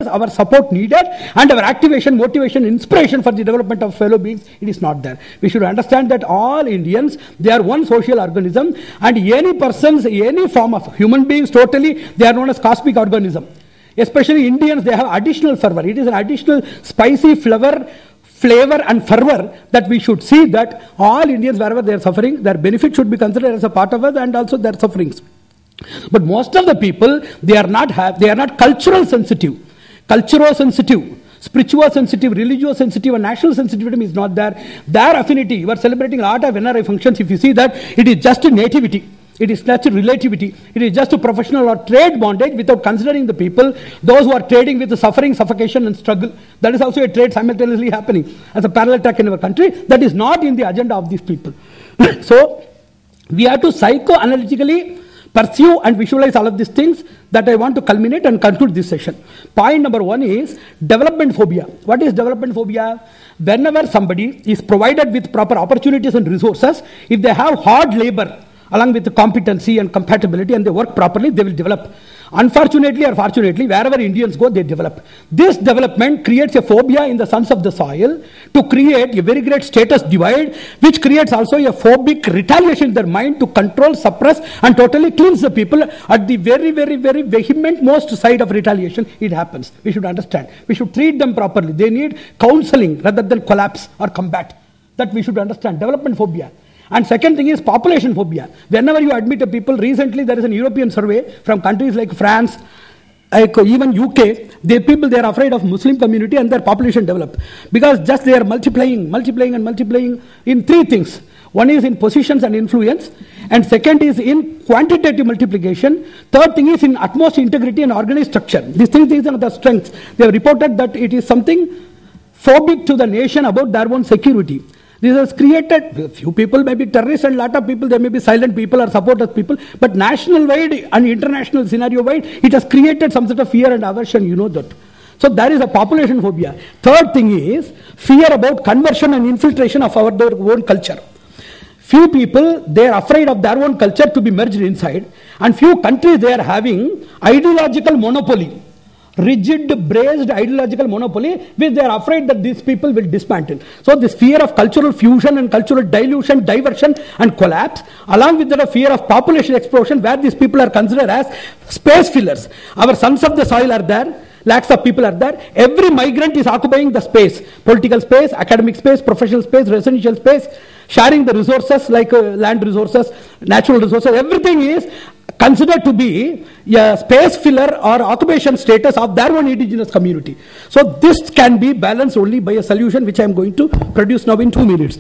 our support needed and our activation, motivation, inspiration for the development of fellow beings, it is not there. We should understand that all Indians, they are one social organism, and any persons, any form of human beings, totally, they are known as cosmic organism. Especially Indians, they have additional fervor. It is an additional spicy flavor and fervor that we should see that all Indians, wherever they are suffering, their benefit should be considered as a part of us and also their sufferings. But most of the people, they are not cultural sensitive, spiritual sensitive, religious sensitive, and national sensitivity is not there. Their affinity, you are celebrating a lot of NRI functions, if you see that, it is just nativity. It is just relativity. It is just a professional or trade bondage without considering the people, those who are trading with the suffering, suffocation and struggle. That is also a trade simultaneously happening as a parallel track in our country. That is not in the agenda of these people. So, we have to psychoanalytically pursue and visualize all of these things that I want to culminate and conclude this session. Point number 1 is development phobia. What is development phobia? Whenever somebody is provided with proper opportunities and resources, if they have hard labor, along with the competency and compatibility, and they work properly, they will develop. Unfortunately or fortunately, wherever Indians go, they develop. This development creates a phobia in the sons of the soil to create a very great status divide, which creates also a phobic retaliation in their mind to control, suppress, and totally cleanse the people. At the very, very, very vehement most side of retaliation, it happens. We should understand. We should treat them properly. They need counseling rather than collapse or combat. That we should understand. Development phobia. And second thing is population phobia. Whenever you admit a people, recently there is an European survey from countries like France, like even UK, the people, they are afraid of Muslim community and their population develop. Because just they are multiplying in 3 things. One is in positions and influence, and second is in quantitative multiplication. Third thing is in utmost integrity and organized structure. These 3 things are the strengths. They have reported that it is something phobic to the nation about their own security. This has created, few people may be terrorists and a lot of people, they may be silent people or supporters people, but national-wide and international scenario-wide, it has created some sort of fear and aversion, you know that. So there is a population phobia. Third thing is fear about conversion and infiltration of their own culture. Few people, they are afraid of their own culture to be merged inside, and few countries, they are having ideological monopoly. Rigid, braced ideological monopoly, which they are afraid that these people will dismantle. So this fear of cultural fusion and cultural dilution, diversion and collapse, along with the fear of population explosion, where these people are considered as space fillers. Our sons of the soil are there, lakhs of people are there. Every migrant is occupying the space, political space, academic space, professional space, residential space, sharing the resources like land resources, natural resources, everything is considered to be a space filler or occupation status of their own indigenous community. So this can be balanced only by a solution which I am going to produce now in 2 minutes.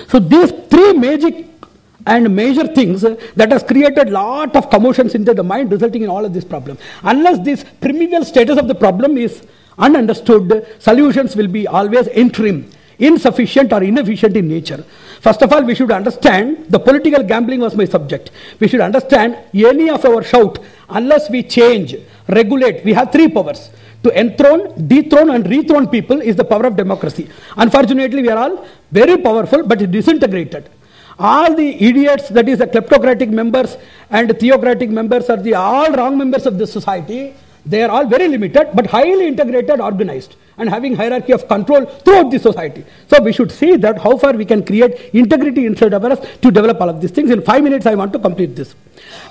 So these 3 major things that has created lot of commotions into the mind, resulting in all of this problem. Unless this primeval status of the problem is ununderstood, solutions will be always interim, insufficient or inefficient in nature. First of all, we should understand, the political gambling was my subject. We should understand any of our shout, unless we change, regulate, we have 3 powers. To enthrone, dethrone and rethrone people is the power of democracy. Unfortunately, we are all very powerful but disintegrated. All the idiots, that is the kleptocratic members and theocratic members, are the all wrong members of the society. They are all very limited but highly integrated, organized, and having hierarchy of control throughout the society. So we should see that how far we can create integrity inside of us to develop all of these things. In 5 minutes I want to complete this.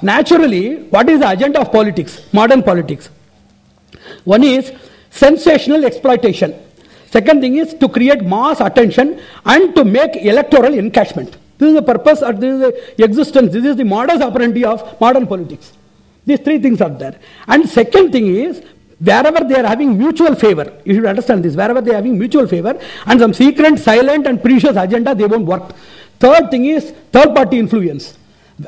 Naturally, what is the agenda of politics, modern politics? One is sensational exploitation. Second thing is to create mass attention and to make electoral encashment. This is the purpose, or this is the existence, this is the modus operandi of modern politics. These 3 things are there. And second thing is, wherever they are having mutual favor, you should understand this, wherever they are having mutual favor and some secret, silent and precious agenda, they won't work. Third thing is third party influence.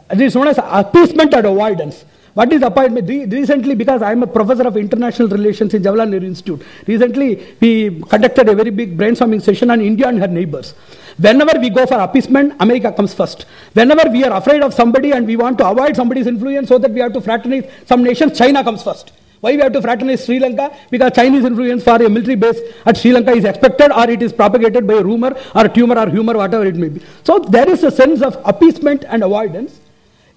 It is known as appeasement and avoidance. What is appointment? Recently, because I am a professor of international relations in Jawaharlal Nehru Institute, recently we conducted a very big brainstorming session on India and her neighbors. Whenever we go for appeasement, America comes first. Whenever we are afraid of somebody and we want to avoid somebody's influence so that we have to fraternize some nations, China comes first. Why we have to fraternize Sri Lanka? Because Chinese influence for a military base at Sri Lanka is expected, or it is propagated by a rumor or a tumor or humor, whatever it may be. So there is a sense of appeasement and avoidance.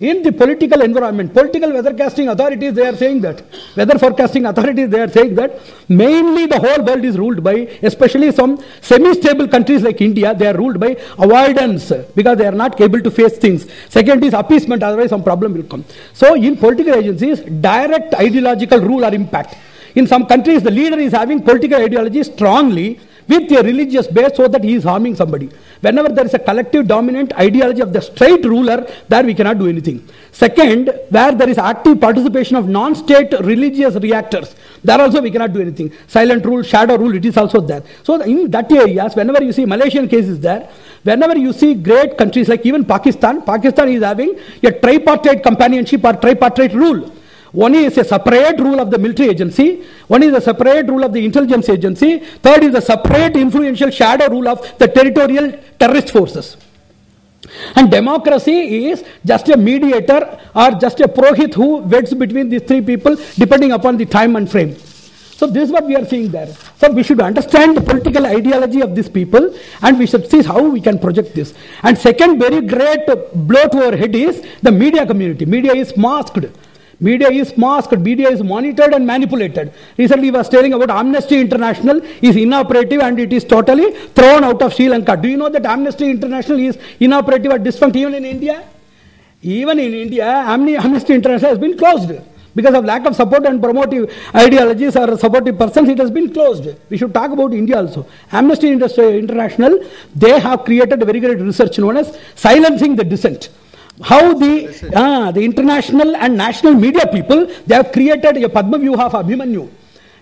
In the political environment, political weather casting authorities, they are saying that. Weather forecasting authorities, they are saying that mainly the whole world is ruled by, especially some semi-stable countries like India, they are ruled by avoidance because they are not able to face things. Second is appeasement, otherwise some problem will come. So in political agencies, direct ideological rule or impact. In some countries, the leader is having political ideology strongly with a religious base so that he is harming somebody. Whenever there is a collective dominant ideology of the straight ruler, there we cannot do anything. Second, where there is active participation of non-state religious reactors, there also we cannot do anything. Silent rule, shadow rule, it is also there. So in that areas, whenever you see Malaysian case is there, whenever you see great countries like even Pakistan, Pakistan is having a tripartite companionship or tripartite rule. One is a separate rule of the military agency, one is a separate rule of the intelligence agency, third is a separate influential shadow rule of the territorial terrorist forces. And democracy is just a mediator or just a Purohit who weds between these three people depending upon the time and frame. So this is what we are seeing there. So we should understand the political ideology of these people and we should see how we can project this. And second very great blow to our head is the media community. Media is masked. Media is masked, media is monitored and manipulated. Recently I was telling about Amnesty International is inoperative and it is totally thrown out of Sri Lanka. Do you know that Amnesty International is inoperative or defunct even in India? Even in India, Amnesty International has been closed. Because of lack of support and promotive ideologies or supportive persons, it has been closed. We should talk about India also. Amnesty International, they have created a very great research known as silencing the dissent. How the international and national media people, they have created a Padma Vyuha of Abhimanyu,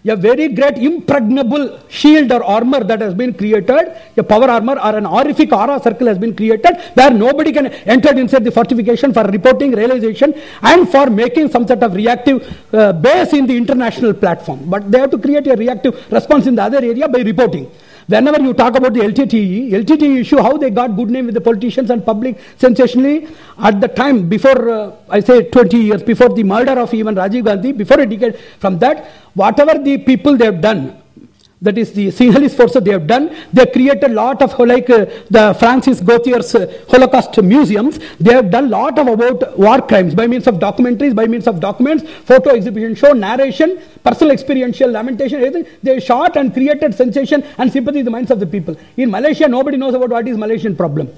a very great impregnable shield or armor that has been created, a power armor or an horrific aura circle has been created where nobody can enter inside the fortification for reporting, realization and for making some sort of reactive base in the international platform. But they have to create a reactive response in the other area by reporting. Whenever you talk about the LTTE issue, how they got good name with the politicians and public sensationally at the time before, I say 20 years, before the murder of even Rajiv Gandhi, before a decade from that, whatever the people they have done, that is the Sinhalese forces they have done, they created a lot of like the Francis Gauthier's Holocaust museums, they have done a lot of about war crimes by means of documentaries, by means of documents, photo exhibition show, narration, personal experiential lamentation, everything. They shot and created sensation and sympathy in the minds of the people. In Malaysia, nobody knows about what is Malaysian problem.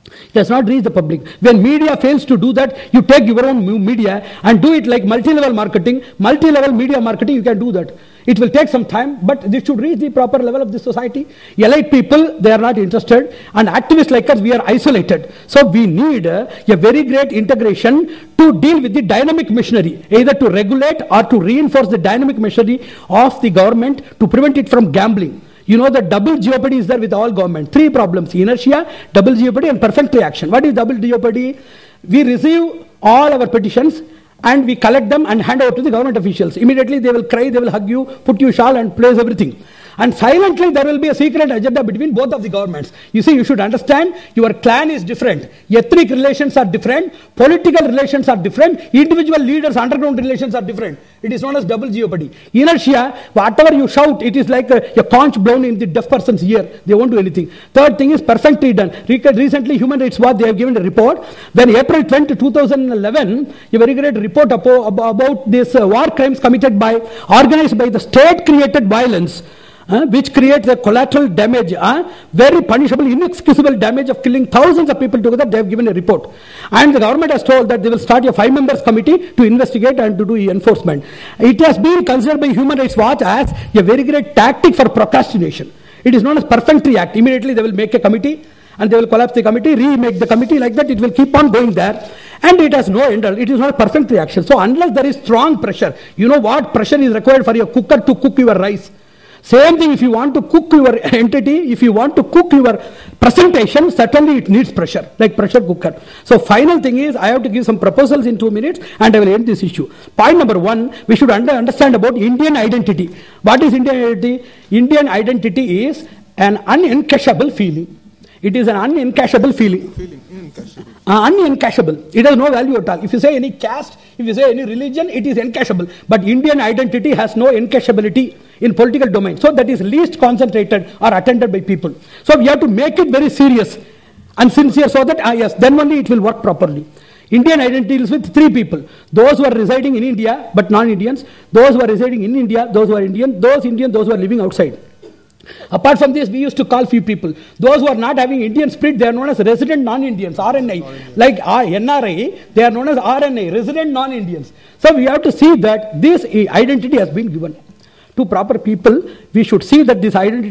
It does not reach the public. When media fails to do that, you take your own media and do it like multi-level marketing, multi-level media marketing, you can do that. It will take some time, but this should reach the proper level of the society. Elite people, they are not interested, and activists like us, we are isolated. So we need a very great integration to deal with the dynamic machinery, either to regulate or to reinforce the dynamic machinery of the government to prevent it from gambling. You know that double jeopardy is there with all government. Three problems: inertia, double jeopardy and perfect reaction. What is double jeopardy? We receive all our petitions and we collect them and hand over to the government officials. Immediately they will cry, they will hug you, put you shawl and place everything. And silently there will be a secret agenda between both of the governments. You see, you should understand, your clan is different, ethnic relations are different, political relations are different, individual leaders' underground relations are different. It is known as double jeopardy. Inertia, whatever you shout, it is like a conch blown in the deaf person's ear. They won't do anything. Third thing is perfectly done. Recently, Human Rights Watch, they have given a report. When April 20, 2011, a very great report about this war crimes committed by, organized by the state-created violence, which creates a collateral damage, very punishable, inexcusable damage of killing thousands of people together. They have given a report. And the government has told that they will start a 5-member committee to investigate and to do enforcement. It has been considered by Human Rights Watch as a very great tactic for procrastination. It is known as perfunctory act. Immediately they will make a committee and they will collapse the committee, remake the committee, like that it will keep on going there. And it has no end. It is not a perfunctory action. So unless there is strong pressure, you know what pressure is required for your cooker to cook your rice. Same thing, if you want to cook your entity, if you want to cook your presentation, certainly it needs pressure, like pressure cooker. So final thing is, I have to give some proposals in 2 minutes and I will end this issue. Point number 1, we should understand about Indian identity. What is Indian identity? Indian identity is an unencashable feeling. It is an unencashable feeling. Unencashable. It has no value at all. If you say any caste, if you say any religion, it is encashable. But Indian identity has no encashability in political domain. So that is least concentrated or attended by people. So we have to make it very serious and sincere so that, yes, then only it will work properly. Indian identity deals with three people. Those who are residing in India but non-Indians, those who are residing in India, those who are Indian, those who are living outside. Apart from this, we used to call few people. Those who are not having Indian spirit, they are known as resident non-Indians, RNI. Like NRI, they are known as RNI, resident non-Indians. So we have to see that this identity has been given to proper people. We should see that this identity